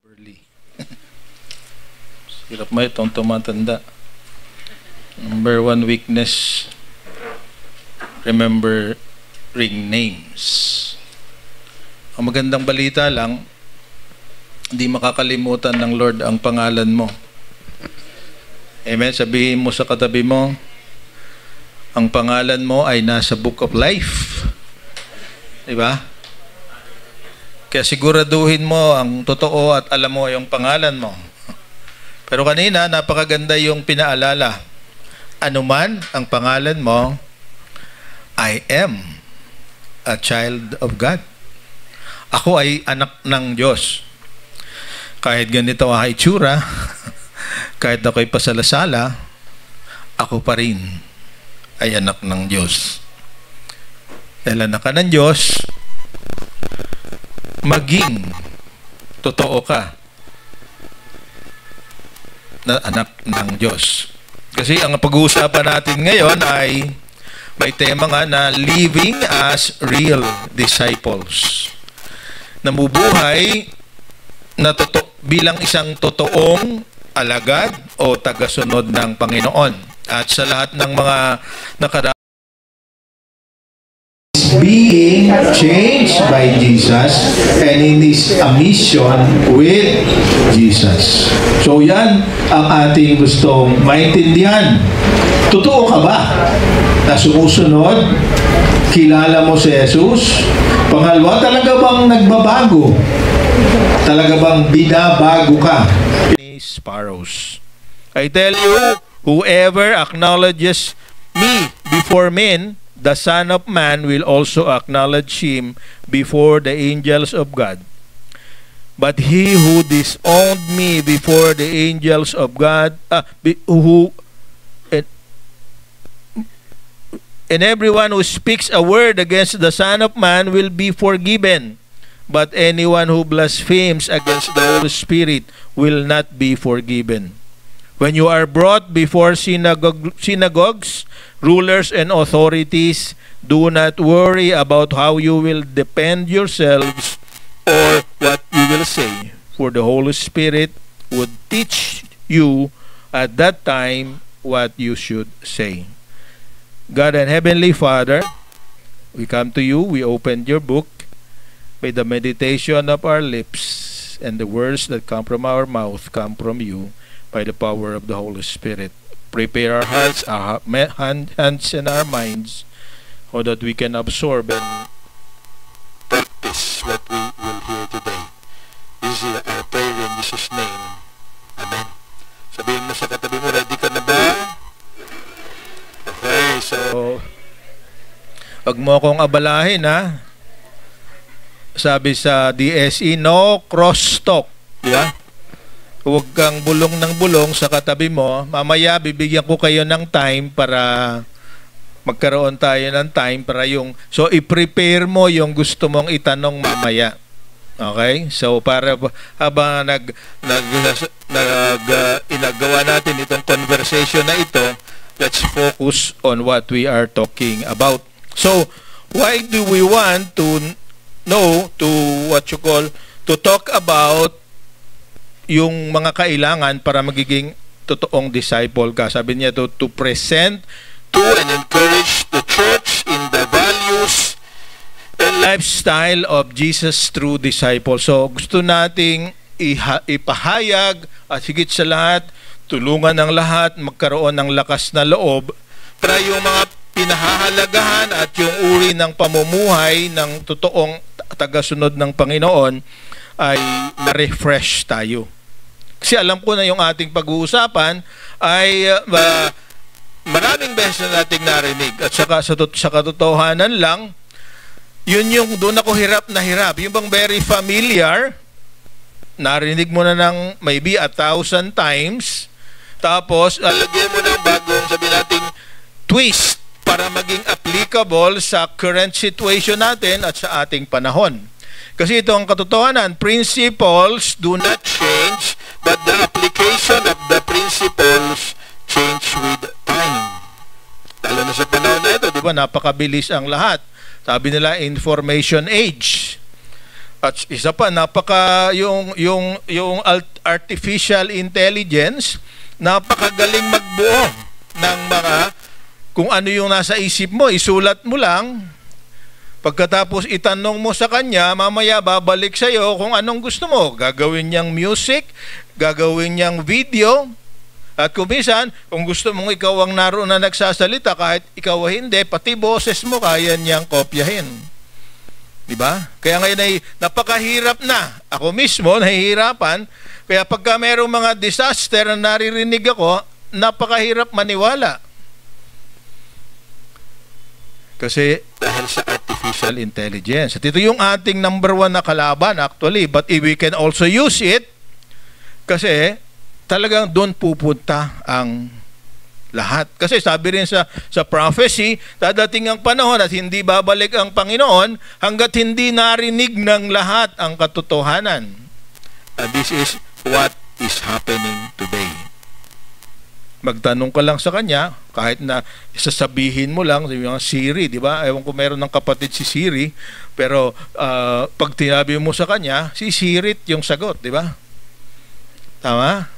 Early. Hirap mo itong tumatanda. Number one weakness, remembering names. Ang magandang balita lang, hindi makakalimutan ng Lord ang pangalan mo. Amen? Sabihin mo sa katabi mo, ang pangalan mo ay nasa Book of Life. Diba? Kaya siguraduhin mo ang totoo at alam mo yung pangalan mo. Pero kanina, napakaganda yung pinaalala. Anuman ang pangalan mo, I am a child of God. Ako ay anak ng Diyos. Kahit ganito ang itsura, kahit ako'y pasalasala, ako pa rin ay anak ng Diyos. Dahil anak ka ng Diyos, maging totoo ka na anak ng Diyos. Kasi ang pag-uusapan natin ngayon ay may tema nga na living as real disciples. Namubuhay na bilang isang totoong alagad o tagasunod ng Panginoon. At sa lahat ng mga being changed by Jesus and in this mission with Jesus. So yan ang ating gustong maintindihan. Totoo ka ba na sumusunod? Kilala mo si Jesus? Pangalawa, talaga bang nagbabago? Talaga bang binabago ka? Sparrows. I tell you, whoever acknowledges me before men, the Son of Man will also acknowledge him before the angels of God. But he who disowned me before the angels of God, and everyone who speaks a word against the Son of Man will be forgiven. But anyone who blasphemes against the Holy Spirit will not be forgiven. When you are brought before synagogues, rulers and authorities, do not worry about how you will defend yourselves or what you will say, for the Holy Spirit would teach you at that time what you should say. God and Heavenly Father, we come to you, we opened your book. May the meditation of our lips and the words that come from our mouth come from you by the power of the Holy Spirit. Prepare our hands and our minds so that we can absorb and practice what we will hear today. This is our prayer in Jesus' name. Amen. Sabihin mo sa katabi mo, ready ka na ba? Okay, so wag mo akong abalahin, ha? Sabi sa DSE, no cross-talk. Diba? Huwag kang bulong ng bulong sa katabi mo. Mamaya, bibigyan ko kayo ng time para magkaroon tayo ng time para yung... So, i-prepare mo yung gusto mong itanong mamaya. Okay? So, para habang inagawa natin itong conversation na ito, let's focus on what we are talking about. So, why do we want to know to talk about yung mga kailangan para magiging totoong disciple ka? Sabi niya to present to and encourage the church in the values and lifestyle of Jesus through disciples. So gusto nating ipahayag at higit sa lahat, tulungan ng lahat magkaroon ng lakas na loob para yung mga pinahahalagahan at yung uri ng pamumuhay ng totoong tagasunod ng Panginoon ay na-refresh tayo. Kasi alam ko na yung ating pag-uusapan ay maraming beses na nating narinig. At sa katotohanan lang, yun yung doon ako hirap na hirap. Yung bang very familiar, narinig mo na ng maybe 1,000 times, tapos lagyan mo ng bagong, sabi nating, twist para maging applicable sa current situation natin at sa ating panahon. Kasi ito ang katotohanan, principles do not change, but the application of the principles change with time. Lalo na sa panahon na ito, di ba, napakabilis ang lahat. Sabi nila, information age. At isa pa, yung artificial intelligence, napakagaling magbuo ng mga kung ano yung nasa isip mo, isulat mo lang. Pagkatapos itanong mo sa kanya, mamaya babalik sa iyo kung anong gusto mo. Gagawin niyang music, gagawin niyang video. At kung minsan, kung gusto mong ikaw ang naroon na nagsasalita, kahit ikaw hindi, pati boses mo kaya niyang kopyahin. Diba? Kaya ngayon ay napakahirap na. Ako mismo, nahihirapan. Kaya pagka mayroong mga disaster na naririnig ako, napakahirap maniwala. Kasi dahil sa artificial intelligence. At ito yung ating number 1 na kalaban actually. But if we can also use it, kasi talagang doon pupunta ang lahat. Kasi sabi rin sa prophecy, dadating ang panahon at hindi babalik ang Panginoon hanggat hindi narinig ng lahat ang katotohanan. And this is what is happening today. Magtanong ka lang sa kanya, kahit na isasabihin mo lang, yung Siri, di ba? Ewan ko meron ng kapatid si Siri, pero pag tinabi mo sa kanya, si Siri yung sagot, di ba? Tama?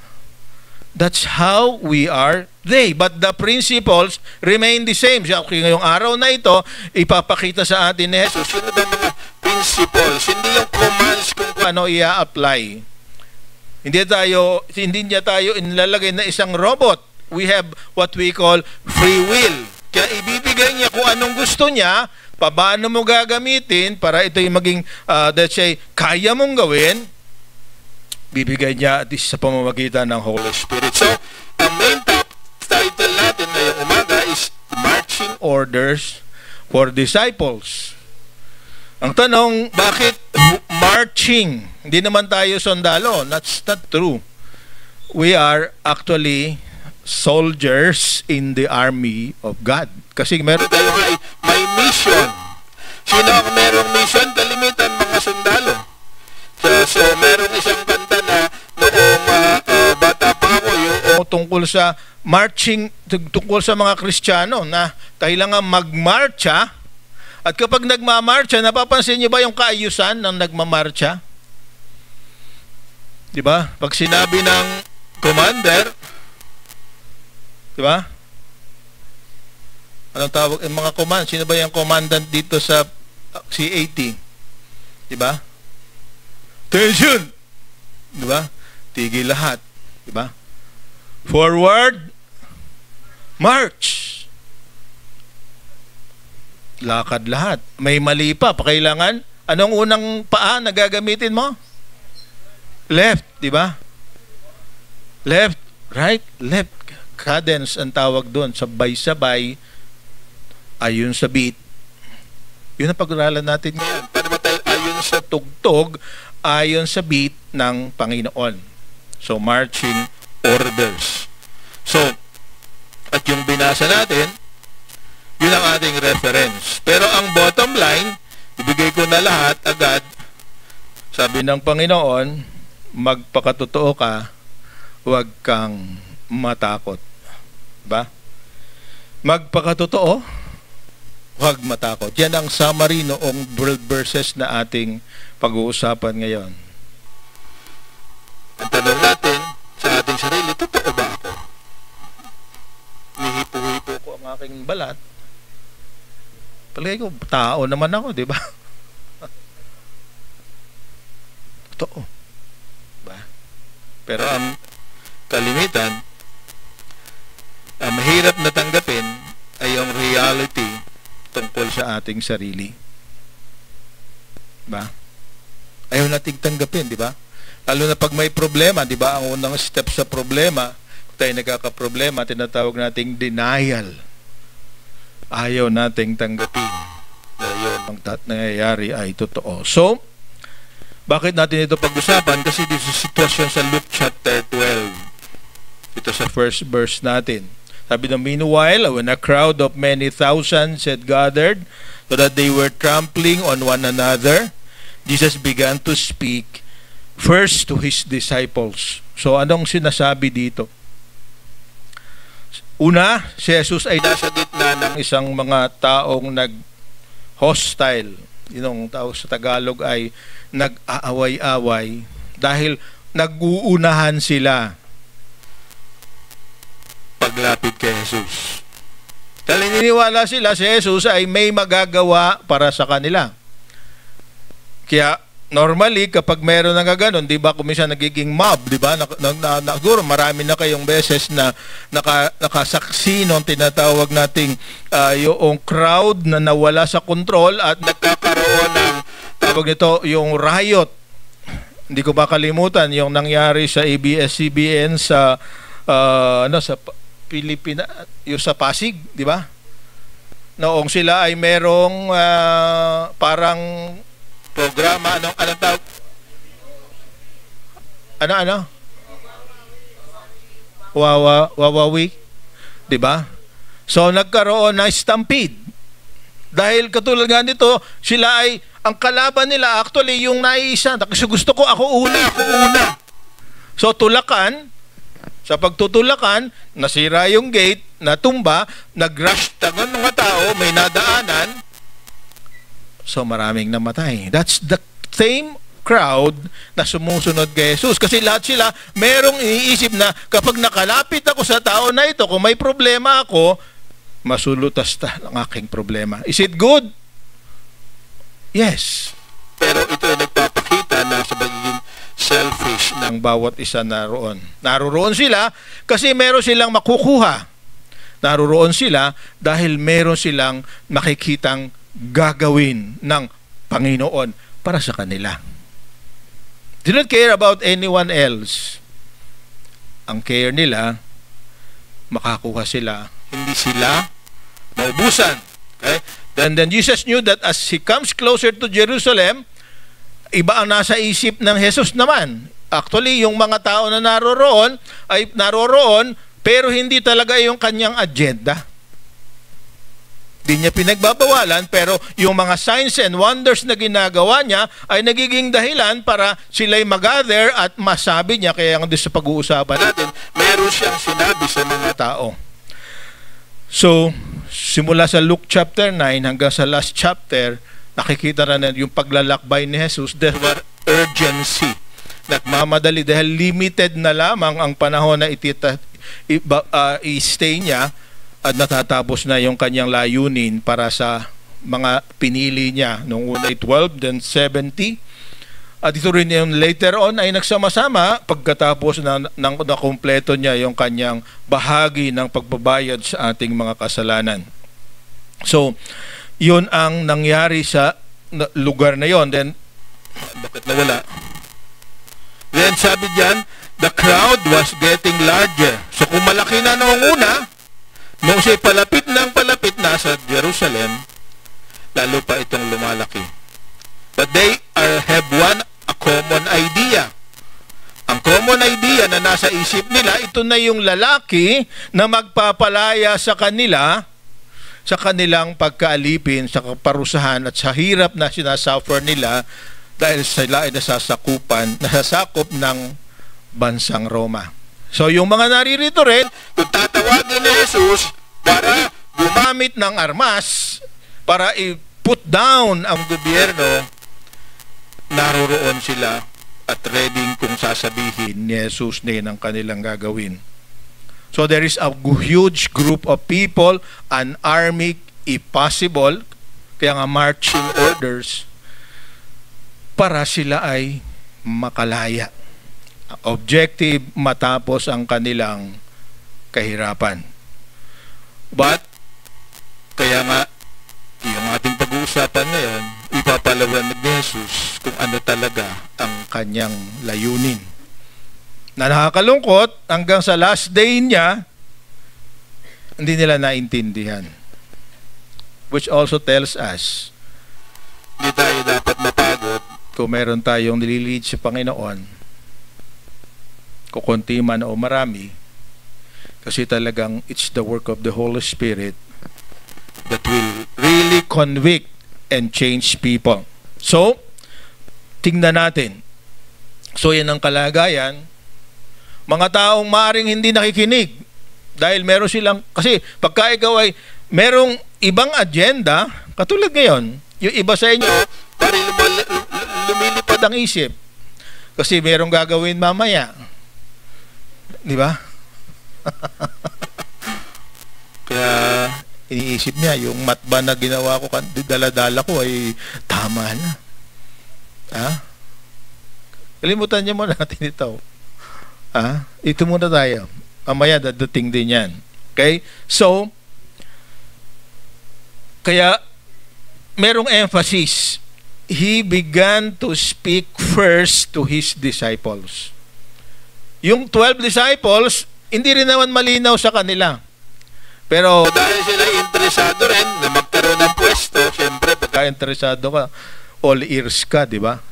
That's how we are today. But the principles remain the same. So, ngayong araw na ito, ipapakita sa atin ni Jesus, yun ang mga principles, hindi yung commands kung ano i-apply. Hindi niya tayo inilalagay na isang robot. We have what we call free will. Kaya ibibigay niya kung anong gusto niya, paano mo gagamitin para ito yung maging, let's say, kaya mong gawin, bibigay niya at sa pamamagitan ng Holy Spirit. So, ang main title natin ngayong umaga is Marching Orders for Disciples. Ang tanong, bakit marching? Hindi naman tayo sundalo. That's not true. We are actually soldiers in the army of God. Kasi meron tayo may mission. Sino ang merong mission? Kalimitan mga sundalo. So meron isang kanta na noong bata pa ako yung tungkol sa marching, tungkol sa mga Kristiyano na kailangan magmarcha. At kapag nagmamarcha, napapansin niyo ba yung kaayusan ng nagmamarcha? Di ba? Pag sinabi ng commander, di ba? Anong tawag? Yung mga command, sino ba yung commandant dito sa C-80? Di ba? Tension! Di ba? Tigil lahat. Di ba? Forward, march. Lakad lahat. May mali pa. Pakailangan, anong unang paa na gagamitin mo? Left, di ba? Left, right, left. Cadence ang tawag doon. Sabay-sabay, ayon sa beat. Yun ang pag-aralan natin ngayon. Para ba tayo ayon sa tugtog, ayon sa beat ng Panginoon. So, marching orders. So, at yung binasa natin, yun ang ating reference. Pero ang bottom line, ibigay ko na lahat agad. Sabi ng Panginoon, magpakatotoo ka, huwag kang matakot. Diba? Magpakatotoo, huwag matakot. Yan ang summary noong 12 verses na ating pag-uusapan ngayon. Ang tanong natin sa ating sarili, totoo ba ako? Nihipo-hipo ko ang aking balat. Palagay ko, tao naman ako, di ba? Totoo. Diba? Pero ang kalimitan, ang mahirap na tanggapin ay yung reality tungkol sa ating sarili. Diba? Ayaw nating tanggapin, di ba? Lalo na pag may problema, di ba? Ang unang step sa problema, kung tayo nagkakaproblema, tinatawag nating denial. Ayaw nating tanggapin na yun ang nangyayari ay totoo. So, bakit natin ito pag-usapan? Kasi dito sa sitwasyon sa Luke chapter 12. Ito sa first verse natin. Sabi na, meanwhile, when a crowd of many thousands had gathered so that they were trampling on one another, Jesus began to speak first to His disciples. So, anong sinasabi dito? Una, si Jesus ay nasa gitna ng isang mga taong nag-hostile Yung tawag sa Tagalog ay nag-aaway-away dahil nag-uunahan sila paglapit kay Jesus. Dahil niniwala sila si Jesus ay may magagawa para sa kanila. Kaya normally kapag meron na gano'n, di ba kumisa nagiging mob, di ba? Siguro marami na kayong beses na nakasaksi nung tinatawag nating yung crowd na nawala sa control at nagkakaroon ng tawag nito yung riot. Hindi ko makalimutan yung nangyari sa ABS-CBN sa sa Pilipinas, yung sa Pasig, di ba? Noong sila ay merong parang programa, anong tawag? Ano? Wawawi, di ba? So nagkaroon ng stampede. Dahil katulad nga nito, sila ay ang kalaban nila actually yung naiisa. Kasi gusto ko ako una. So tulakan. Sa pagtutulakan, nasira yung gate, natumba, nag-rush tangan mga tao, may nadaanan. So maraming namatay. That's the same crowd na sumusunod kay Jesus. Kasi lahat sila merong iniisip na kapag nakalapit ako sa tao na ito, kung may problema ako, masulutas ang aking problema. Is it good? Yes. Pero ito ay nagpapakita na sa pagiging selfish ng bawat isa naroon. Naroon sila kasi meron silang makukuha. Naroon sila dahil meron silang makikitang gagawin ng Panginoon para sa kanila. They don't care about anyone else. Ang care nila, makakuha sila. Hindi sila maubusan. Okay? Then Jesus knew that as He comes closer to Jerusalem, iba ang nasa isip ng Jesus naman. Actually, yung mga tao na naroroon, pero hindi talaga yung kanyang agenda. Hindi niya pinagbabawalan, pero yung mga signs and wonders na ginagawa niya ay nagiging dahilan para sila'y mag-gather at masabi niya, kaya ang sa pag-uusapan natin, meron siyang sinabi sa mga tao. So, simula sa Luke chapter 9 hanggang sa last chapter, nakikita na yung paglalakbay ni Jesus, there were urgency. Nagmamadali dahil limited na lamang ang panahon na i-stay niya at natatapos na yung kanyang layunin para sa mga pinili niya. Noong una 12, then 70. At ito rin yung later on ay nagsama-sama pagkatapos na kumpleto niya yung kanyang bahagi ng pagbabayad sa ating mga kasalanan. So, yun ang nangyari sa lugar na yon. Then, bakit nawala? Then, sabi diyan, the crowd was getting larger. So, kung malaki na noong una, noong siya'y palapit na sa Jerusalem, lalo pa itong lumalaki. But they have a common idea. Ang common idea na nasa isip nila, ito na yung lalaki na magpapalaya sa kanila sa kanilang pagkaalipin, sa kaparusahan at sa hirap na sinasuffer nila dahil sila ay nasasakop ng bansang Roma. So yung mga naririto rin, kung tatawagin ni Jesus para gumamit ng armas para i-put down ang gobyerno, naroroon sila at ready kung sasabihin ni Jesus na yun ang kanilang gagawin. So there is a huge group of people, an army if possible, kaya nga marching orders, para sila ay makalaya. Objective, matapos ang kanilang kahirapan. But, kaya nga, yung ating pag-uusapan ngayon, ipapalawanag ni Jesus kung ano talaga ang kanyang layunin. Na nakakalungkot, hanggang sa last day niya, hindi nila naintindihan. Which also tells us, hindi tayo dapat mapagod kung meron tayong nililid sa Panginoon, kukunti man o marami, kasi talagang it's the work of the Holy Spirit that will really convict and change people. So, tingnan natin. So, yan ang kalagayan. Mga taong maaaring hindi nakikinig dahil meron silang, kasi pagka ikaw ay merong ibang agenda, katulad ngayon, yung iba sa inyo lumilipad ang isip. Kasi merong gagawin mamaya. Di ba? Kaya iniisip niya, yung matba na ginawa ko, dala-dala ko ay tama na. Ha? Kalimutan niya muna natin ito. Ha? Ito muna tayo. Mamaya dadating din yan. Okay? So, kaya merong emphasis. He began to speak first to his disciples. Yung 12 disciples, hindi rin naman malinaw sa kanila. Pero dahil sila interesado rin na magkaroon ng pwesto, siyempre, pagka interesado ka, all ears ka, di ba?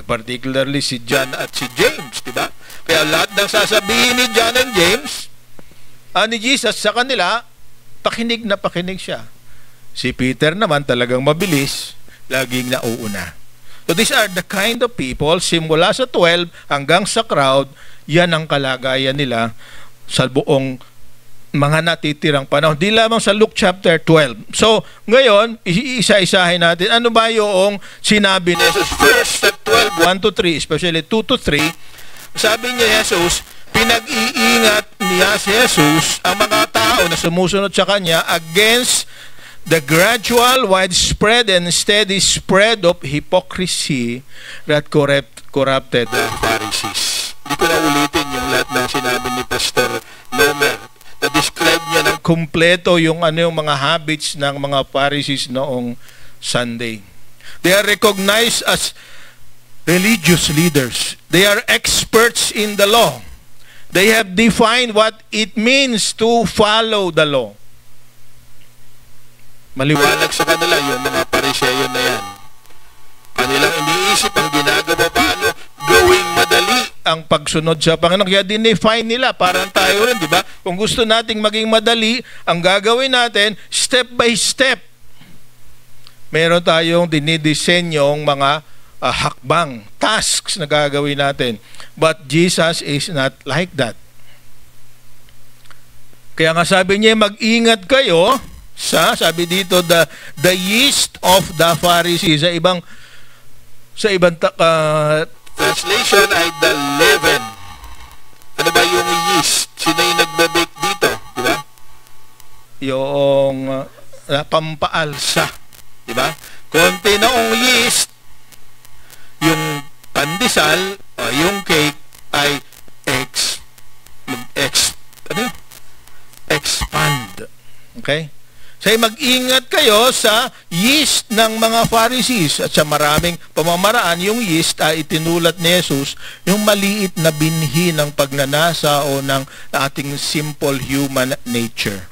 Particularly si John at si James, di ba? Kaya lahat ng sasabihin ni John and James, ni Jesus sa kanila, pakinig na pakinig siya. Si Peter naman talagang mabilis, laging nauuna. So these are the kind of people, simula sa 12 hanggang sa crowd, yan ang kalagayan nila sa buong mga natitirang panahon. Di lamang sa Luke chapter 12. So, ngayon, isa-isahin natin, ano ba yung sinabi ni Jesus? First, 12, 1 to 3, especially 2 to 3, sabi niya Jesus, pinag-iingat niya si Jesus ang mga tao na sumusunod sa kanya against the gradual, widespread, and steady spread of hypocrisy that corrupted the Pharisees. Hindi ko na ulitin yung lahat ng sinabi ni Pastor Nomer. Na-describe niya ng kumpleto yung yung mga habits ng mga Pharisees noong Sunday. They are recognized as religious leaders. They are experts in the law. They have defined what it means to follow the law. Maliwanag sa kanila yung mga Pariseyo na yan. Kanilang iniisip ang ginagawa paano gawing madali ang pagsunod sa Panginoon. Kaya dinefine nila, parang tayo rin, di ba? Kung gusto nating maging madali, ang gagawin natin, step by step. Meron tayong dinidisenyong mga hakbang, tasks na gagawin natin. But Jesus is not like that. Kaya nga sabi niya, mag-ingat kayo sabi dito, the yeast of the Pharisees. Sa ibang translation ay the leaven. Ano ba yung yeast? Sino yung nagbe-bake dito? Di ba? Yung pampaalsa. Di ba? Konti noong yeast, yung pandesal, yung cake ay expand. Okay? So, mag-ingat kayo sa yeast ng mga Pharisees. At sa maraming pamamaraan, yung yeast ay itinulat ni Jesus, yung maliit na binhi ng pagnanasa o ng ating simple human nature.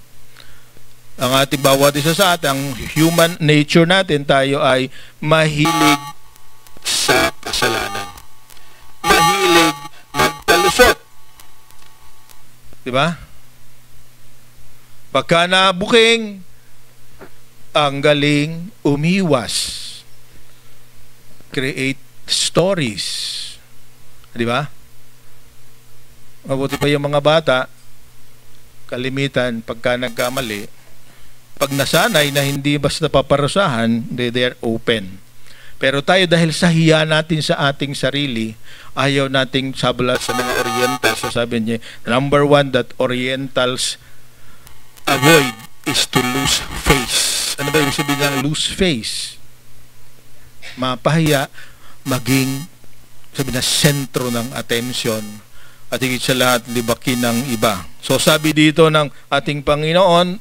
Ang ating bawat isa sa atin, ang human nature natin, tayo ay mahilig sa kasalanan. Mahilig magtalusot. Diba? Pagka nabuking, ang galing umiwas. Create stories. Di ba? Mabuti pa yung mga bata, kalimitan, pagka nagkamali, pag nasanay na hindi basta paparusahan, they're open. Pero tayo, dahil sa hiya natin sa ating sarili, ayaw nating sabla sa mga Orientals. So sabi niya, number 1 that Orientals avoid is to lose face. Ano ba yung sabihin ng lose face? Mapahiya, maging sabi na sentro ng atensyon at higit sa lahat libakin ng iba. So sabi dito ng ating Panginoon,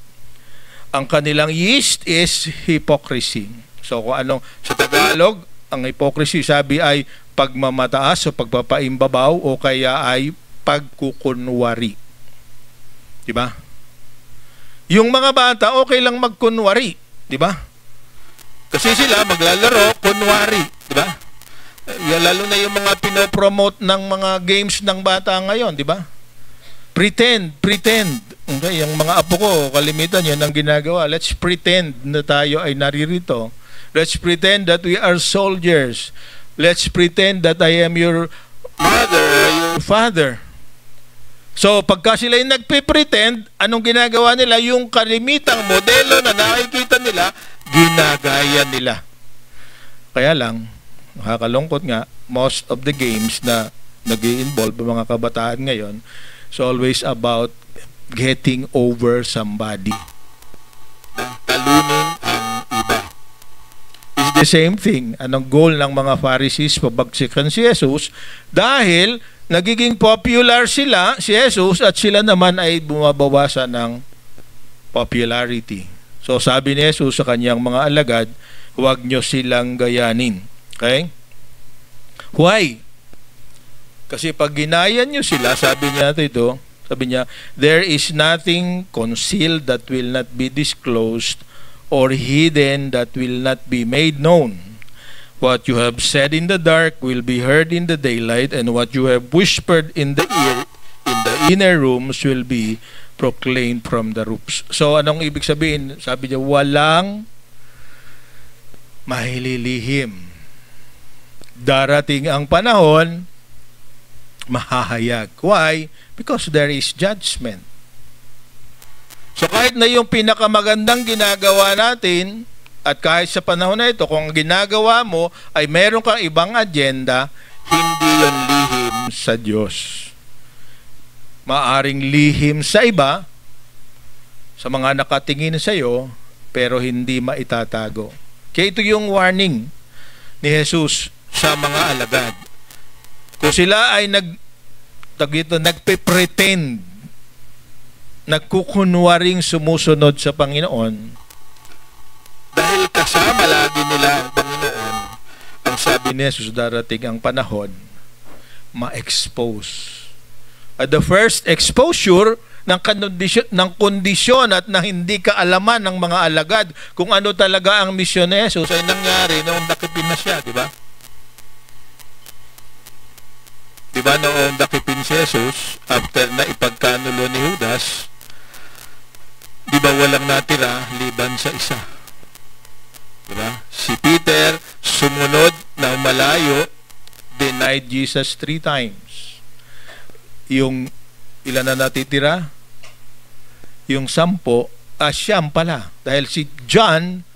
ang kanilang yeast is hypocrisy. So kung anong sa Tagalog, ang hypocrisy sabi ay pagmamataas o pagpapaimbabaw o kaya ay pagkukunwari. Diba? Yung mga bata, okay lang magkunwari. Diba? Kasi sila maglalaro, kunwari. Diba? Lalo na yung mga pinopromote ng mga games ng bata ngayon. Diba? Pretend. Okay, yung mga apo ko, kalimitan yun ang ginagawa. Let's pretend na tayo ay naririto. Let's pretend that we are soldiers. Let's pretend that I am your mother, your father. So, pagka sila yung nagpipretend, anong ginagawa nila? Yung kalimitang modelo na nakikita nila, ginagaya nila. Kaya lang, Nakakalungkot nga, most of the games na nag-i-involve mga kabataan ngayon, it's always about getting over somebody. Talunin ang iba. It's the same thing. Anong goal ng mga Pharisees pabagsikan si Jesus? Dahil nagiging popular sila, si Jesus, at sila naman ay bumabawasan ng popularity. So sabi ni Jesus sa kanyang mga alagad, huwag nyo silang gayanin. Okay? Why? Kasi pag ginayan nyo sila, sabi niya ito, sabi niya, there is nothing concealed that will not be disclosed or hidden that will not be made known. What you have said in the dark will be heard in the daylight, and what you have whispered in the ear, in the inner rooms will be proclaimed from the roofs. So, anong ibig sabihin? Sabi niya, walang mahililihim. Darating ang panahon, mahahayag. Why? Because there is judgment. So kahit na yung pinakamagandang ginagawa natin, at kahit sa panahon na ito, kung ginagawa mo ay meron kang ibang agenda, hindi yun lihim sa Diyos. Maaring lihim sa iba, sa mga nakatingin sa iyo, pero hindi maitatago. Kaya ito yung warning ni Jesus sa mga alagad. Kung sila ay nagpe-pretend, nagkukunwaring sumusunod sa Panginoon, dahil kasama lagi nila ang Panginoon, ang sabi ni Jesus, darating ang panahon, ma-expose. At the first exposure ng kondisyon at na hindi kaalaman ng mga alagad kung ano talaga ang misyon ni Jesus ay nangyari noong nakipin na siya, di ba? Diba noong nakipin si Jesus, after na ipagkanulo ni Judas, diba walang natira liban sa isa? Diba? Si Peter, sumunod ng malayo, denied Jesus 3 times. Yung ilan na natitira? Yung 10, siyam pala. Dahil si John,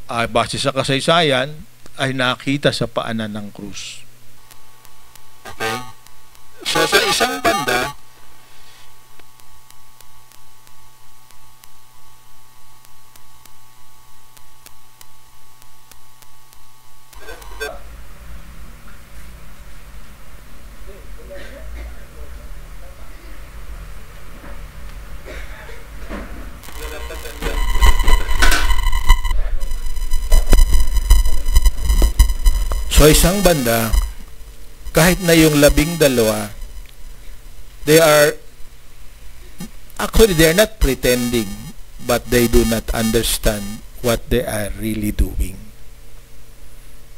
base sa kasaysayan, ay nakita sa paanan ng krus. Okay? So sa isang banda, isang banda, kahit na yung 12, they're not pretending, but they do not understand what they are really doing.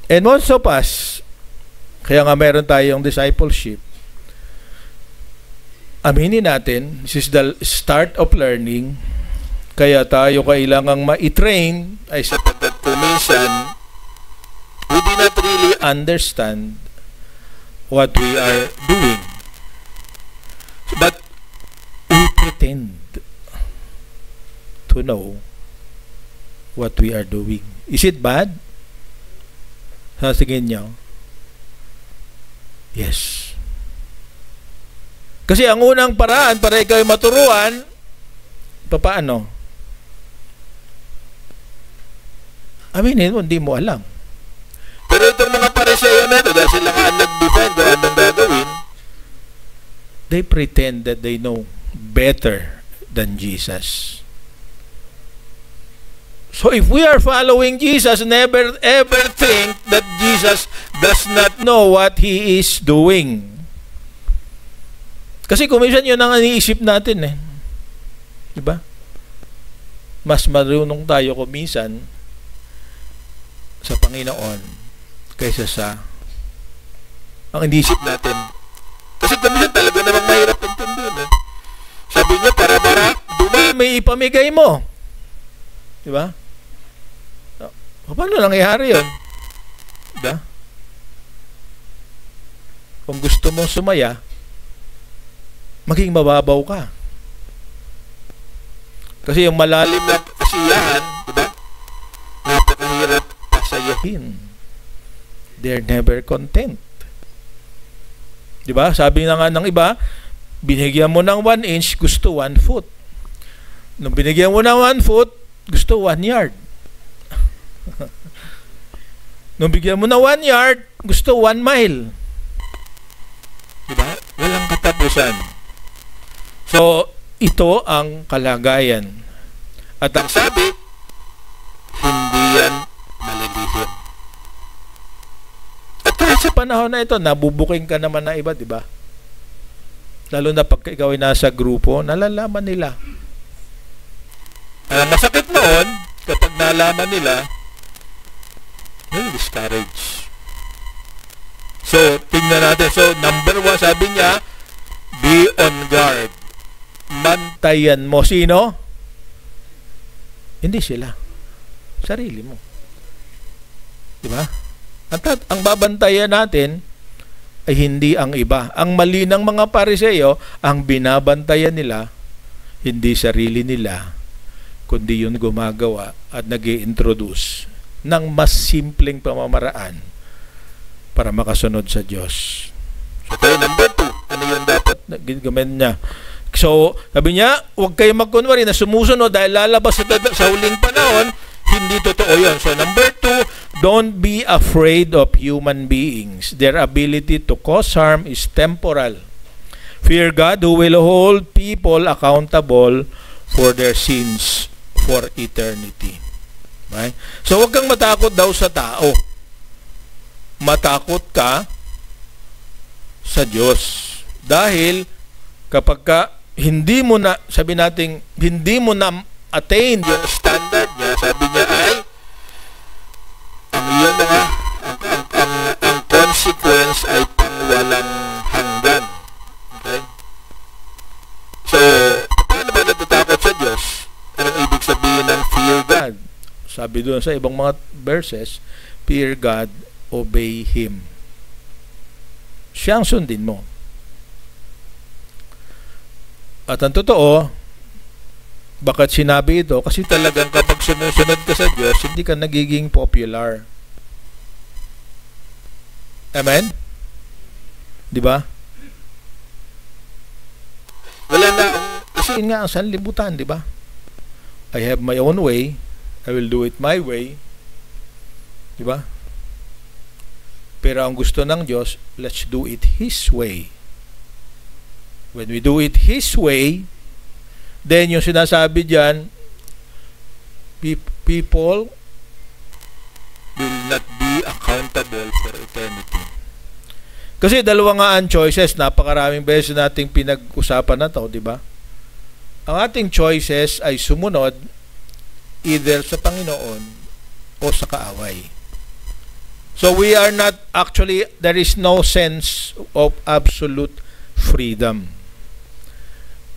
And most of us, kaya nga meron tayong discipleship, aminin natin, this is the start of learning, kaya tayo kailangang ma-train ay sapagkat kuminsan we do not really understand what we are doing. But we pretend to know what we are doing. Is it bad? Sa tingin niyo? Yes. Kasi ang unang paraan para ikaw ay maturuan, paano? Aminin mo, hindi mo alam. Pero itong mga Pariseo na ito, dahil sila nga nag-defend kung anong gagawin, they pretend that they know better than Jesus. So if we are following Jesus, never ever think that Jesus does not know what He is doing. Kasi kuminsan yun ang iniisip natin diba? Mas marunong tayo kuminsan sa Panginoon kaysa sa ang iniisip natin. Kasi kuminsan talaga namang mahirap intindihin. Sabi niya, para may ipamigay mo. Diba? Paano nangyayari yun? Diba? Kung gusto mong sumaya, maging mababaw ka. Kasi yung malalim na kasiyahan, diba? Napakahirap kasayahin. they're never content. Diba? Sabi na nga ng iba, binigyan mo ng 1 inch, gusto 1 foot. Nung binigyan mo ng 1 foot, gusto 1 yard. Nung bigyan mo ng 1 yard, gusto 1 mile. Diba? Walang katapusan. So, ito ang kalagayan. At Ang sabi, hindi yan malilihim. At kahit sa panahon na ito, nabubuking ka naman na iba, di ba? Lalo na pag ikaw ay nasa grupo, nalalaman nila. ang masakit noon, kapag nalaman nila, discourage. So, tingnan natin. So, number 1, sabi niya, be on guard. Bantayan mo. Sino? Hindi sila. Sarili mo. Diba? Ang babantayan natin ay hindi ang iba. Ang mali ng mga Pariseo, ang binabantayan nila, hindi sarili nila, kundi yun gumagawa at nag-i-introduce ng mas simpleng pamamaraan para makasunod sa Diyos. Okay, number 2. Ano yung dapat? Ginagamit niya. So, sabi niya, huwag kayo magkunwari na sumusunod dahil lalabas sa huling panahon. Hindi totoo yun. So, number 2, don't be afraid of human beings. Their ability to cause harm is temporal. Fear God who will hold people accountable for their sins for eternity. Right? So, huwag kang matakot daw sa tao. Matakot ka sa Diyos. Dahil kapag ka hindi mo na, sabi natin, hindi mo na attain Yung standard niya, sabi niya ay ang iyong mga ang consequence ay pangwalang hanggan. Okay? So, paano ba natatakot sa Diyos? Anong ibig sabihin ng fear God? Sabi doon sa ibang mga verses, fear God, obey Him. Siyang sundin mo. At ang totoo, bakit sinabi ito? Kasi Talagang kapag sumusunod ka sa Diyos, hindi ka nagiging popular. Amen? Di ba? wala na Kasi yun nga ang sanlibutan, di ba? I have my own way. I will do it my way. Di ba? Pero ang gusto ng Diyos, let's do it His way. When we do it His way, then yung sinasabi dyan, people will not be accountable for eternity. Kasi dalawa nga ang choices, napakaraming beses nating pinag-usapan na to, di ba? Ang ating choices ay sumunod either sa Panginoon o sa kaaway. So we are not actually, there is no sense of absolute freedom.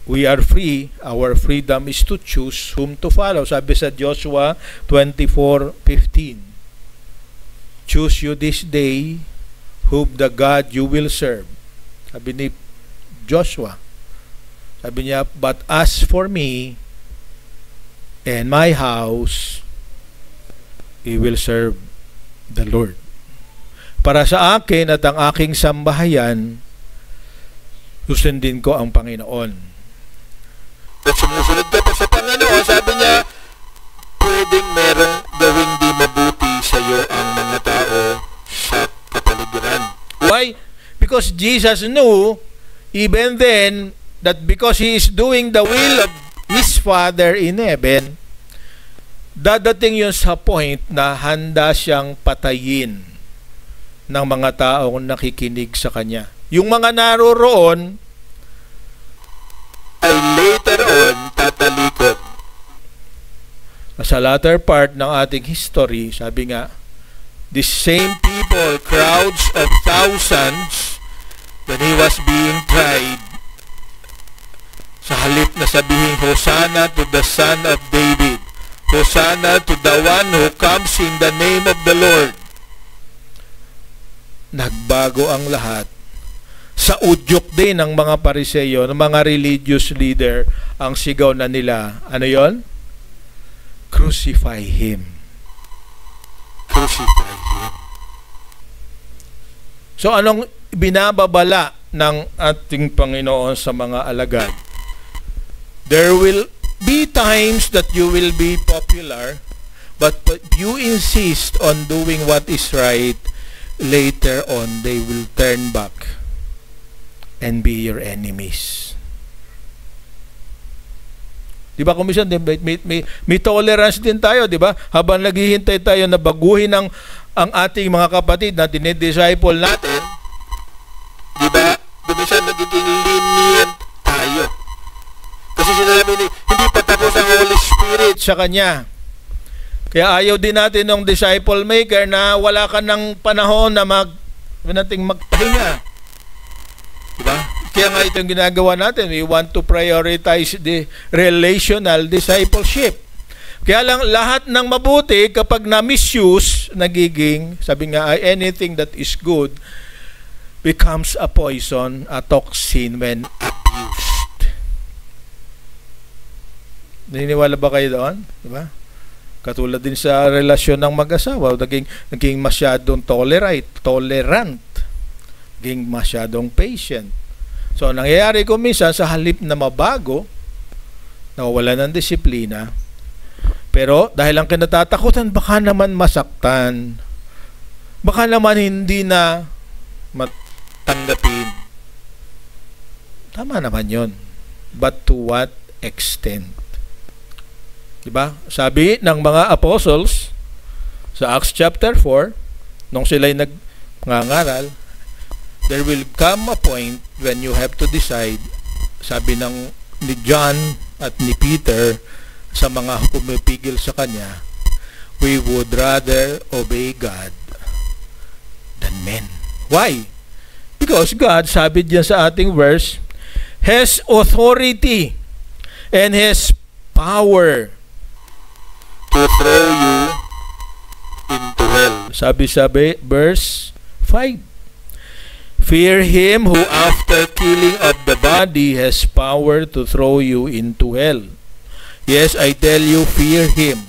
We are free. Our freedom is to choose whom to follow. Sabi sa Joshua 24:15. Choose you this day whom the God you will serve. Sabi ni Joshua. Sabi niya, but as for me and my house, we will serve the Lord. Para sa akin at ang aking sambahayan, susundin ko ang Panginoon. At sumusunod ka pa sa Panginoon, sabi niya, pwedeng merong gawing di mabuti sa iyo ang mga tao sa kapaligiran. Why? Because Jesus knew, even then, that because He is doing the will of His Father in heaven, dadating yun sa point na handa siyang patayin ng mga taong nakikinig sa Kanya. Yung mga naroroon, ay later on tatalikod. sa latter part ng ating history, sabi nga, the same people, crowds of thousands, When He was being tried, sa halip na sabihin, Hosanna to the Son of David, Hosanna to the one who comes in the name of the Lord, nagbago ang lahat. Sa udyok din ng mga Pariseo, ng mga religious leader, ang sigaw na nila, ano yon? Crucify Him. crucify Him. So anong binababala ng ating Panginoon sa mga alagad? There will be times that you will be popular, but you insist on doing what is right, later on they will turn back and be your enemies. Di ba, kumisan, may tolerance din tayo, di ba? Habang naghihintay tayo na baguhin ang ating mga kapatid na dinidisciple natin, di ba, kumisan nagiging lenient tayo. Kasi sinabi ni, hindi pa tapos ang Holy Spirit sa Kanya. Kaya ayaw din natin ng disciple maker na wala ka ng panahon na nating magpahinga. Diba? Kaya nga itong ginagawa natin, we want to prioritize the relational discipleship. Kaya lang lahat ng mabuti kapag na-misuse, nagiging, sabi nga, anything that is good becomes a poison, a toxin when abused. Naniniwala ba kayo doon? Diba? Katulad din sa relasyon ng mag-asawa, naging masyadong tolerant, naging masyadong patient. So, nangyayari ko minsan sa halip na mabago, nawawala ng disiplina, pero dahil ang kinatatakutan, baka naman masaktan, baka naman hindi na matanggapin. Tama naman yon. But to what extent? Diba? Sabi ng mga apostles sa Acts chapter 4, nung sila'y nagngangaral, there will come a point when you have to decide, sabi ni John at ni Peter sa mga pumipigil sa kanya, we would rather obey God than men. Why? Because God, sabi diyan sa ating verse, has authority and has power to throw you into hell. Sabi verse 5. Fear him who after killing of the body has power to throw you into hell. Yes, I tell you, fear him.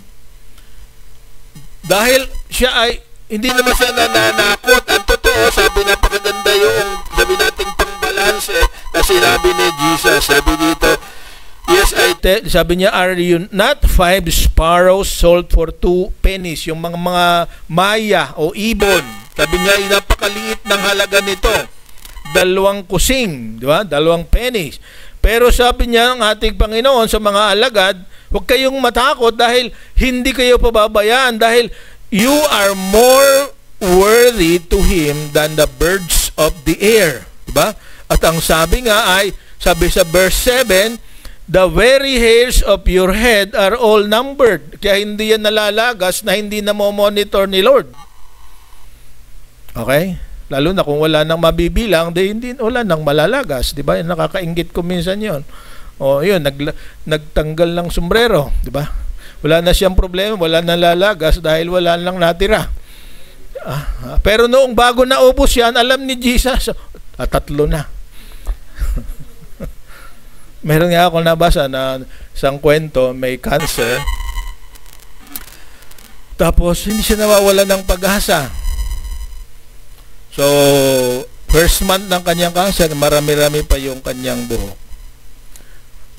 Dahil siya ay hindi naman siya nananakot. Ang totoo, sabi napakaganda yung sabi nating pangbalanse na sinabi ni Jesus. Sabi dito, yes, sabi niya, are you not 5 sparrows sold for 2 pennies? Yung mga maya o ibon. Sabi niya, napakaliit ng halaga nito. 2 kusing, di ba? 2 pennies. Pero sabi niya ng ating Panginoon sa mga alagad, huwag kayong matakot dahil hindi kayo pababayaan dahil you are more worthy to Him than the birds of the air. Di ba? At ang sabi nga ay, sabi sa verse 7, the very hairs of your head are all numbered. Kaya hindi yan nalalagas na hindi na monitor ni Lord. Okay? Lalo na kung wala nang mabibilang, hindi wala nang malalagas, 'di ba? Nakakainggit ko minsan 'yon. O 'yun, nagtanggal ng sombrero, 'di ba? Wala na siyang problema, wala nang lalagas dahil wala nang natira. Pero noong bago na ubos 'yan, alam ni Jesus, 3 na. Meron nga ako nabasa na isang kwento, may cancer. Tapos hindi siya nawawala ng pag-asa. So, first month ng kanyang cancer, marami-rami pa yung kanyang buhok.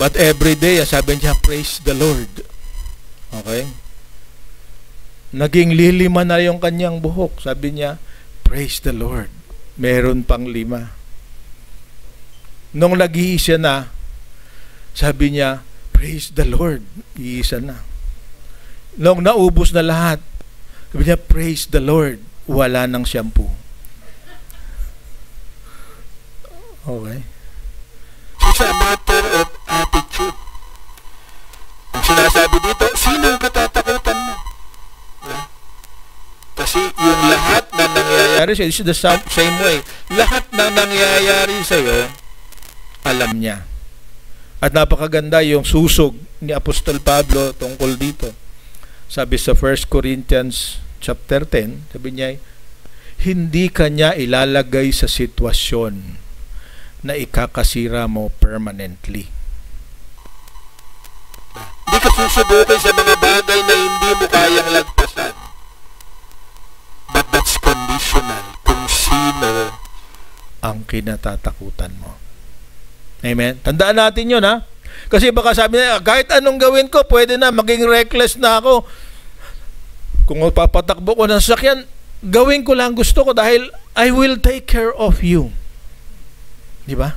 But every day, sabi niya, praise the Lord. Okay? Naging 5 na yung kanyang buhok. Sabi niya, praise the Lord. Meron pang 5. Nung nag-iisa na, sabi niya, praise the Lord. Iisa na. Nung naubos na lahat, sabi niya, praise the Lord. Wala nang shampoo. Okay. It's a matter of attitude. Ang sinasabi dito, sino ang katatakutan mo? Kasi yung lahat na nangyayari sa'yo, it's the same way. Lahat na nangyayari sa'yo, alam niya. At napakaganda yung susog ni Apostol Pablo tungkol dito. Sabi sa 1 Corinthians chapter 10, sabi niya, hindi kanya ilalagay sa sitwasyon na ikakasira mo permanently. Hindi ka susubukin sa mga bagay na hindi mo kayang lagpasan. But that's conditional kung sino ang kinatatakutan mo. Amen? Tandaan natin yun, ha? Kasi baka sabi niya, kahit anong gawin ko, pwede na, maging reckless na ako. Kung papatakbo ko ng sasakyan, gawin ko lang gusto ko dahil I will take care of you. Di ba?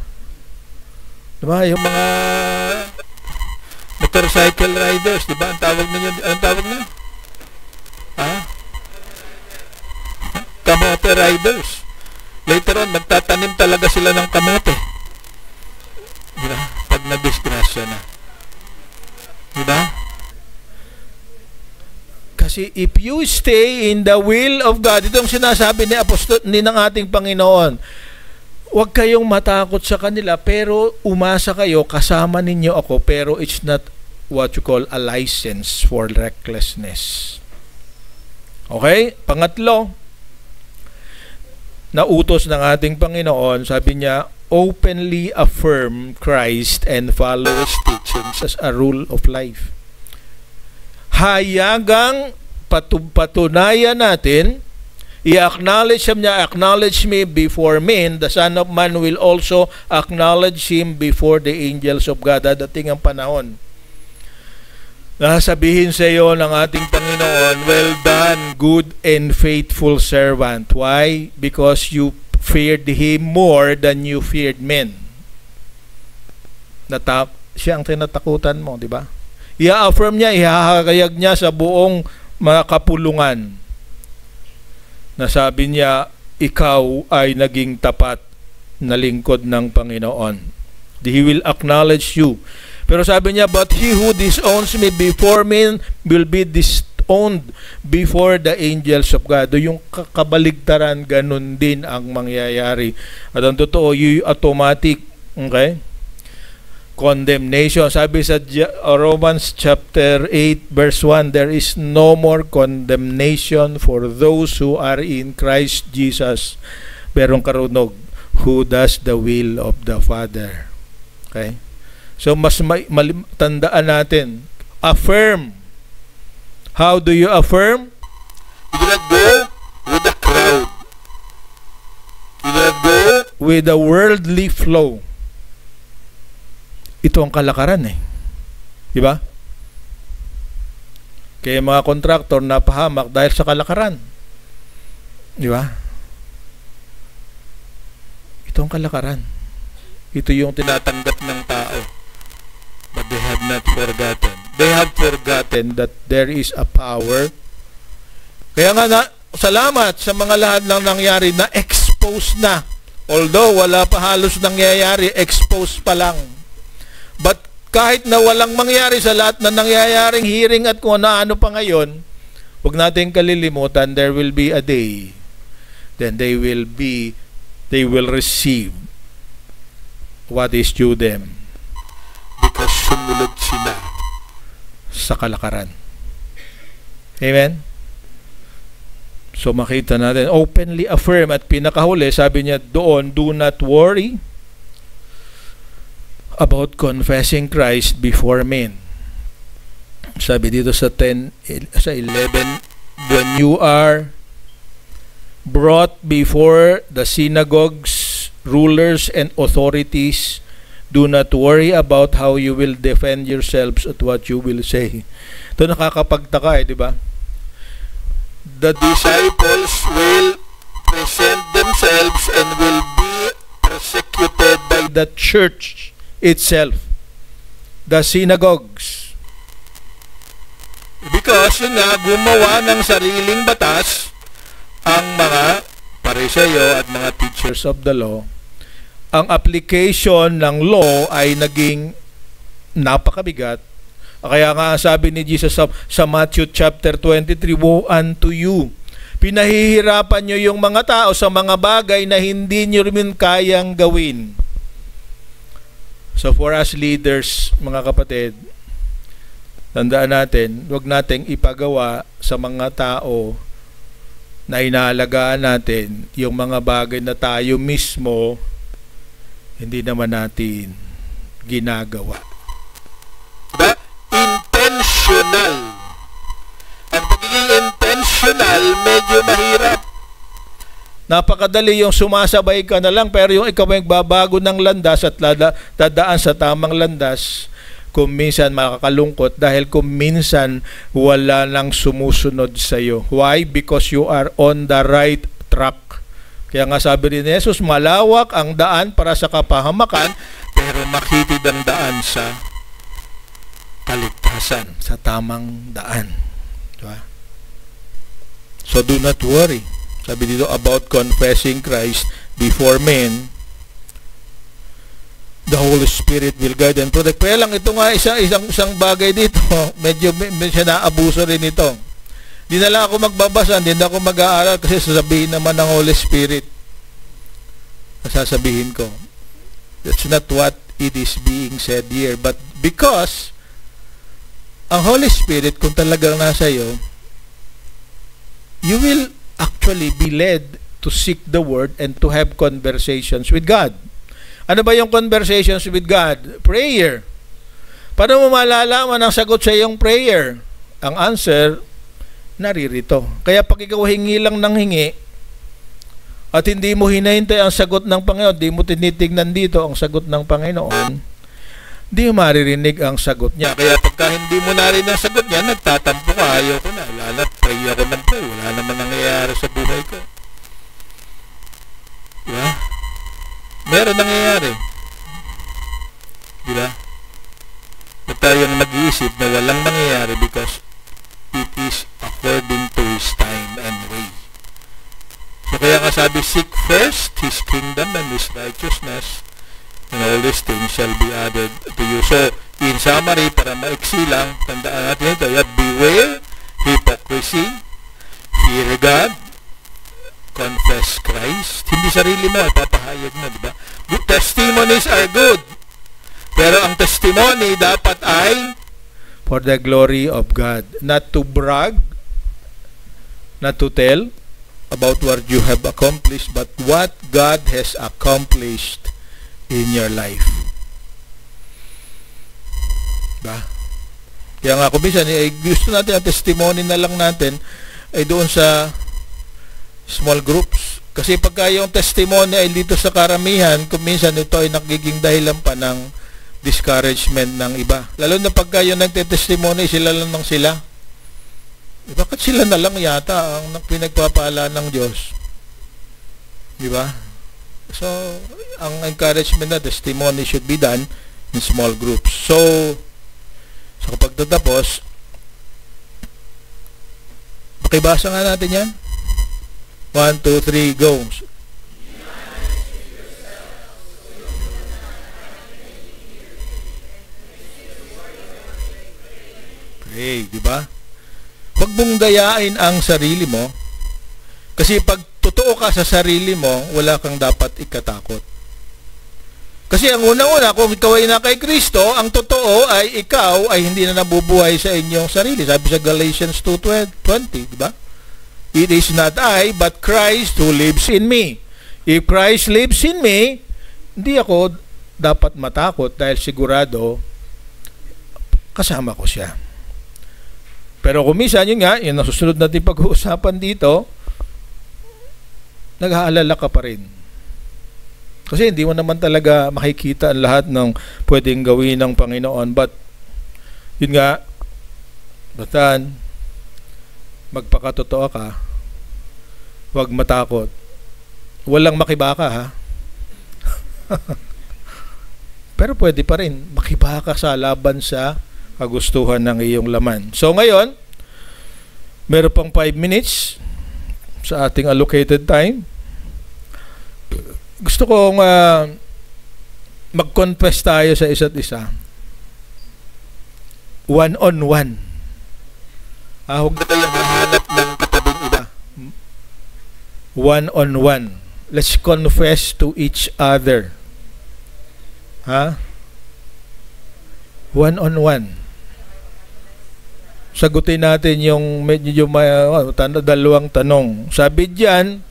Di ba? Yung mga motorcycle riders, di ba? Ang tawag niyo, anong tawag niyo? Ha? Kamote riders. Later on, magtatanim talaga sila ng kamote. Di ba? Pag na-disgrasya na. Di ba? Kasi if you stay in the will of God, ito ang sinasabi ni Apostol ni ng ating Panginoon. Huwag kayong matakot sa kanila, pero umasa kayo, kasama ninyo ako, pero it's not what you call a license for recklessness. Okay? Pangatlo, nautos ng ating Panginoon, sabi niya, openly affirm Christ and follow His teachings as a rule of life. Hayagang patunayan natin, i-acknowledge niya, acknowledge me before men, the Son of Man will also acknowledge Him before the angels of God. Dadating ang panahon. Nasabihin sa iyo ng ating Panginoon, well done, good and faithful servant. Why? Because you feared Him more than you feared men. Siya ang tinatakutan mo, di ba? I-affirm niya, ihahagayag niya sa buong mga kapulungan. Nasabi niya, ikaw ay naging tapat na lingkod ng Panginoon. He will acknowledge you. Pero sabi niya, but he who disowns me before men will be disowned before the angels of God. Yung kabaligtaran, ganun din ang mangyayari. At ang totoo, yung automatic, okay? Condemnation. Sabi sa Romans chapter 8 verse 1, there is no more condemnation for those who are in Christ Jesus. Merong karunog, who does the will of the Father. Okay? So mas tandaan natin, affirm. How do you affirm? You do not go with the crowd. You do not go with the worldly flow. Ito ang kalakaran eh. Di ba? Kaya mga kontraktor napahamak dahil sa kalakaran. Di ba? Ito ang kalakaran. Ito yung tinatanggap ng tao. But they have not forgotten. They have forgotten that there is a power. Kaya nga salamat sa mga lahat ng nangyari na expose na. Although wala pa halos nangyayari, expose pa lang. But kahit na walang mangyari sa lahat na nangyayaring hearing at kung ano pa ngayon, huwag natin kalilimutan, there will be a day. Then they will receive what is due them. Because sumunod sila sa kalakaran. Amen? So makita natin, openly affirm, at pinakahuli, sabi niya doon, do not worry about confessing Christ before men. Sabi dito sa 11, when you are brought before the synagogues, rulers, and authorities, do not worry about how you will defend yourselves at what you will say. Ito nakakapagtaka di ba? The disciples will present themselves and will be persecuted by the church itself, the synagogues. Because yun nga, gumawa ng sariling batas ang mga Pariseo at mga teachers of the law. Ang application ng law ay naging napakabigat. Kaya nga sabi ni Jesus sa Matthew chapter 23, woe unto you. Pinahihirapan nyo yung mga tao sa mga bagay na hindi nyo rin kayang gawin. So for us leaders, mga kapatid, tandaan natin, huwag nating ipagawa sa mga tao na inaalagaan natin yung mga bagay na tayo mismo hindi naman natin ginagawa. Intentional. Ang pagiging intentional, medyo mahirap. Napakadali yung sumasabay ka na lang, pero yung ikaw ay babago ng landas at dadaan sa tamang landas, kung minsan makakalungkot dahil kung minsan wala nang sumusunod sa iyo. Why? Because you are on the right track. Kaya nga sabi rin ni Jesus, malawak ang daan para sa kapahamakan, pero makitid ang daan sa kaligtasan, sa tamang daan. Diba? So do not worry. Sabi dito about confessing Christ before men. The Holy Spirit will guide and protect. Kaya lang ito nga isang bagay dito, medyo naabuso rin ito. Di na lang ako magbabasa, hindi na ako mag-aaral kasi sasabihin naman ng Holy Spirit. Sasabihin ko. That's not what it is being said here. But because ang Holy Spirit, kung talagang nasa iyo, you will actually be led to seek the Word and to have conversations with God. Ano ba yung conversations with God? Prayer. Paano mo malalaman ang sagot sa iyong prayer? Ang answer, naririto. Kaya pag ikaw hingi lang ng hingi, at hindi mo hinahintay ang sagot ng Panginoon, hindi mo tinitignan dito ang sagot ng Panginoon, hindi mo maririnig ang sagot niya. Kaya pagka hindi mo narinig ang sagot niya, nagtatampo ka, ayaw ko na, lalat, pray ako ng pray, wala naman nangyayari sa buhay ko. Diba? Meron nangyayari. Diba? At tayong nag-iisip na walang nangyayari because it is according to His time and way. So kaya nga sabi, seek first His kingdom and His righteousness, and all these things shall be added to you. So, in summary, para maiksi lang, tandaan natin ito, beware hypocrisy, fear God, confess Christ. Hindi sarili mo, papahayag mo, di ba? Good testimonies are good. Pero ang testimony dapat ay for the glory of God. Not to brag, not to tell about what you have accomplished, but what God has accomplished in your life. Ba? Kaya nga kung minsan, gusto natin ang testimony na lang natin ay doon sa small groups. Kasi pagka yung testimony ay dito sa karamihan, kung minsan ito ay nagiging dahilan pa ng discouragement ng iba. Lalo na pagka yung nagte-testimony, sila lang ng sila. Bakit sila na lang yata ang pinagpapala ng Diyos? Di ba? So, ang encouragement na testimony should be done in small groups. So kapag tatapos, makibasa nga natin yan. 1, 2, 3, go. Pray, di ba? Huwag mong dayain ang sarili mo. Kasi pag totoo ka sa sarili mo, wala kang dapat ikatakot. Kasi ang una-una, kung ikaw ay na kay Kristo, ang totoo ay ikaw ay hindi na nabubuhay sa inyong sarili. Sabi sa Galatians 2:20, di ba? It is not I, but Christ who lives in me. If Christ lives in me, hindi ako dapat matakot dahil sigurado kasama ko siya. Pero kung minsan, yun nga, yung nasusunod natin pag-uusapan dito, nag-aalala ka pa rin. Kasi hindi mo naman talaga makikita ang lahat ng pwedeng gawin ng Panginoon. But, yun nga, batan, magpakatotoo ka, huwag matakot. Walang makibaka, ha? Pero pwede pa rin makibaka sa laban sa kagustuhan ng iyong laman. So ngayon, meron pang 5 minutes sa ating allocated time. Gusto kong mag-confess tayo sa isa't isa. One-on-one. Huwag na tayong hahanap ng katabing iba. One-on-one. Let's confess to each other. One-on-one. Sagutin natin yung medyo dalawang tanong. Sabi diyan,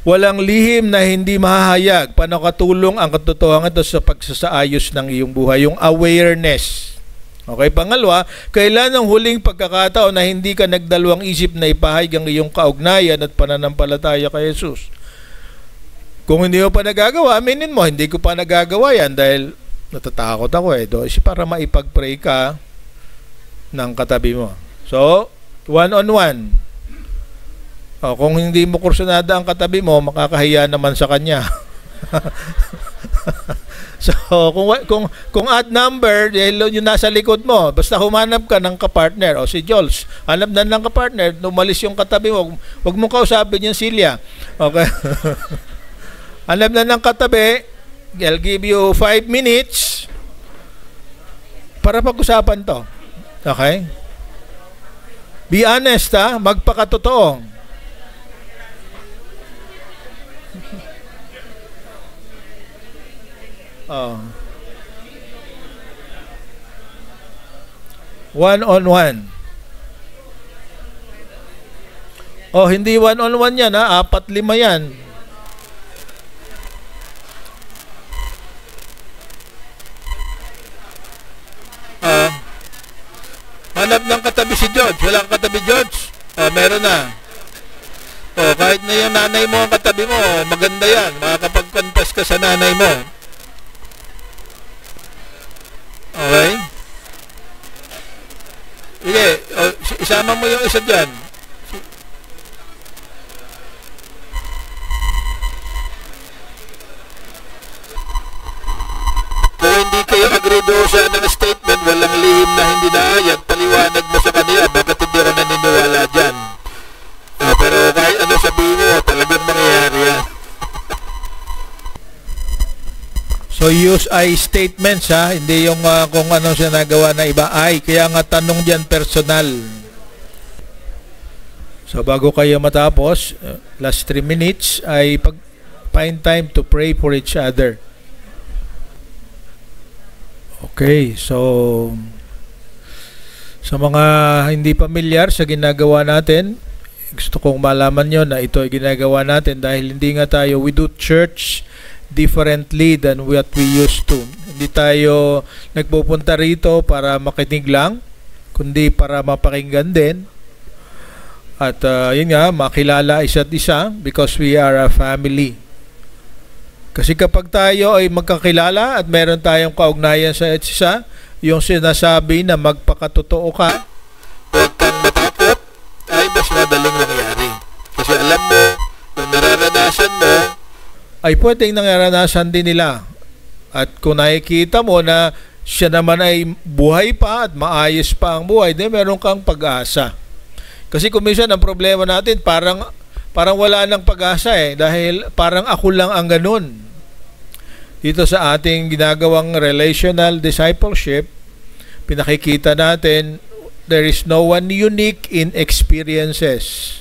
walang lihim na hindi mahahayag. Paano katulong ang katotohanan ito sa pagsasaayos ng iyong buhay? Yung awareness. Okay, pangalawa, kailan ang huling pagkakataon na hindi ka nagdalawang isip na ipahayag ang iyong kaugnayan at pananampalataya kay Jesus? Kung hindi mo pa nagagawa, aminin mo, hindi ko pa nagagawa yan dahil natatakot ako eh. Para maipag-pray ka ng katabi mo. So, one-on-one. Kung hindi mo kursunada ang katabi mo, makakahiya naman sa kanya. So, kung odd number, yung nasa likod mo, basta humanap ka ng kapartner, o si Jules, hanap na ng kapartner, umalis yung katabi mo, huwag mong kausapin yung Silya. Okay? Hanap na ng katabi, I'll give you 5 minutes para pag-usapan to. Okay? Be honest, ha? Magpakatotoo. One-on-one. Hindi one-on-one yan, ha? 4-5 yan. Hanap ng katabi si George. Walang katabi, George. Meron na. Kahit na yung nanay mo ang katabi mo, maganda yan. Makakapag-confess ka sa nanay mo. Okay? Sige, isama mo yung isa dyan. Kung hindi kayo agree doon sa statement, walang lihim na hindi naayag, paliwanag mo sa kanila, bakit hindi rin naniniwala dyan. Pero kahit ano sabihin mo, talagang mangyayari yan. So use I statements, ha, hindi yung kung anong sinagawa na iba. Kaya nga tanong diyan personal. So bago kayo matapos, last 3 minutes ay find time to pray for each other. Okay, so sa mga hindi pamilyar sa ginagawa natin, gusto kong malaman nyo na ito ay ginagawa natin dahil hindi nga tayo, we do church differently than what we used to. Hindi tayo nagpupunta rito para makinig lang, kundi para mapakinggan din. At yun nga, makilala isa't isa because we are a family. Kasi kapag tayo ay magkakilala at meron tayong kaugnayan sa isa't isa, yung sinasabi na magpakatotoo ka, huwag kang matakot, ay mas madaling nangyari. Kasi alam mo, kung nararanasan mo, ay pwedeng nararanasan din nila. At kung nakikita mo na siya naman ay buhay pa at maayos pa ang buhay, then meron kang pag-asa. Kasi kung minsan ang problema natin, parang wala nang pag-asa dahil parang ako lang ang ganun. Dito sa ating ginagawang relational discipleship, pinakikita natin, there is no one unique in experiences.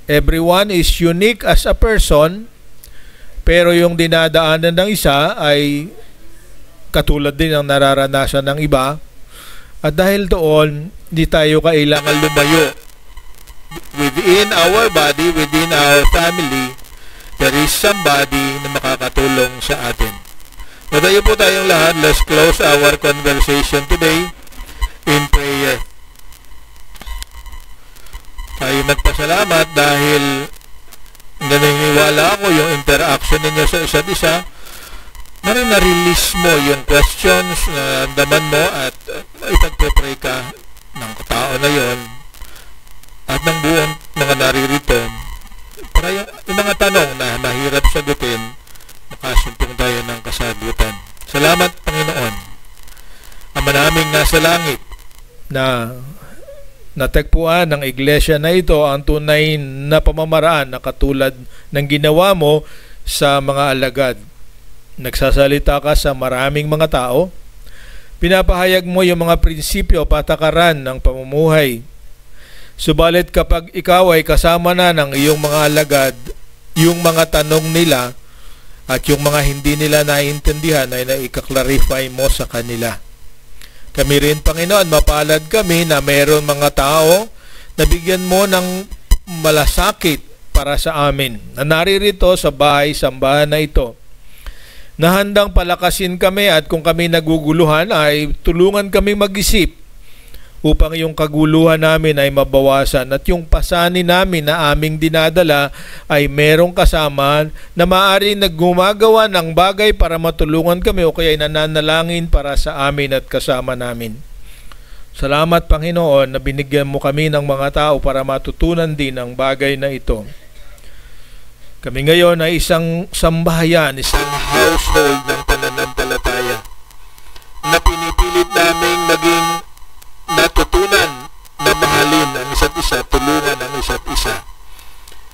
Everyone is unique as a person, pero yung dinadaanan ng isa ay katulad din ng nararanasan ng iba. At dahil doon, hindi tayo kailangan lumayo. Within our body, within our family, there is somebody na makakatulong sa atin. Madayo po tayong lahat. Let's close our conversation today in prayer. Tayo magpasalamat dahil naniniwala ako yung interaction ninyo sa isa't isa, na-release mo yung questions na daman mo at ipagpe-pray ka ng tao na yon at ng buong mga naririto para yung mga tanong na mahirap sagutin, makasumpong tayo ng kasagutan. Salamat, Panginoon. Ama naming nasa langit, na natagpuan ng iglesia na ito ang tunay na pamamaraan na katulad ng ginawa mo sa mga alagad. Nagsasalita ka sa maraming mga tao, pinapahayag mo yung mga prinsipyo, patakaran ng pamumuhay. Subalit kapag ikaw ay kasama na ng iyong mga alagad, yung mga tanong nila at yung mga hindi nila naiintindihan ay naika-clarify mo sa kanila. Kami rin, Panginoon, mapalad kami na mayroon mga tao na bigyan mo ng malasakit para sa amin na naririto sa bahay-sambahan na ito, na handang palakasin kami at kung kami naguguluhan ay tulungan kami mag-isip upang yung kaguluhan namin ay mabawasan at yung pasanin namin na aming dinadala ay merong kasama na maaari naggumagawa ng bagay para matulungan kami o kaya nananalangin para sa amin at kasama namin. Salamat, Panginoon, na binigyan mo kami ng mga tao para matutunan din ang bagay na ito. Kami ngayon ay isang sambahayan, isang household ng pananampalataya na pinipilit naming maging natutunan na mahalin ang isa't isa, tulungan ang isa't isa.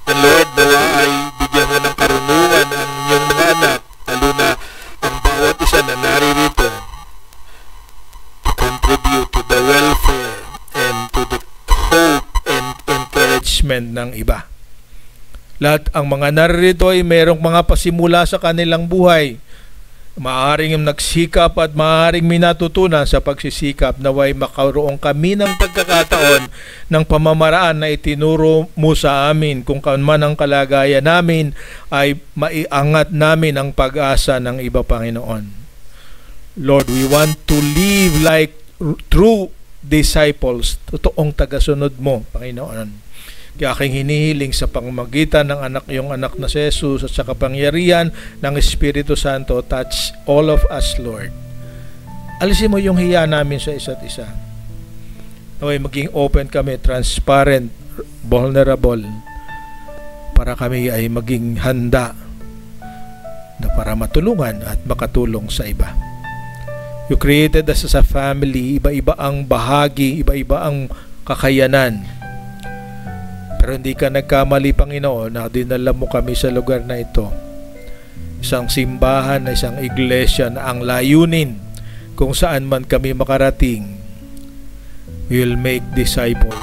And Lord, nawa ay bigyan mo ng karunungan ang iyong mga anak, lalo na ang bawat isa na naririto, to contribute to the welfare and to the hope and encouragement ng iba. Lahat ang mga naririto ay mayroong mga pasimula sa kanilang buhay. Maaaring nagsikap at maaaring minatutunan sa pagsisikap, naway makaroon kami ng pagkakataon ng pamamaraan na itinuro mo sa amin kung man ang kalagayan namin ay maiangat namin ang pag-asa ng iba, Panginoon. Lord, we want to live like true disciples, totoong tagasunod mo, Panginoon. Kaya aking hinihiling sa pamamagitan ng iyong anak na si Jesus at sa kapangyarihan ng Espiritu Santo, touch all of us, Lord. Alisin mo yung hiya namin sa isa't isa. Naway maging open kami, transparent, vulnerable, para kami ay maging handa na para matulungan at makatulong sa iba. You created us as a family, iba-iba ang bahagi, iba-iba ang kakayanan. Pero hindi ka nagkamali, Panginoon, na dinala mo kami sa lugar na ito. Isang simbahan, isang iglesia na ang layunin kung saan man kami makarating, we will make disciples.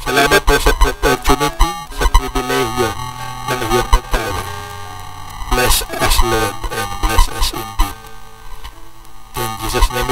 Salamat po sa opportunity, sa pribilehyo ng iyong pagtawag. Bless us, Lord, and bless us indeed. In Jesus' name.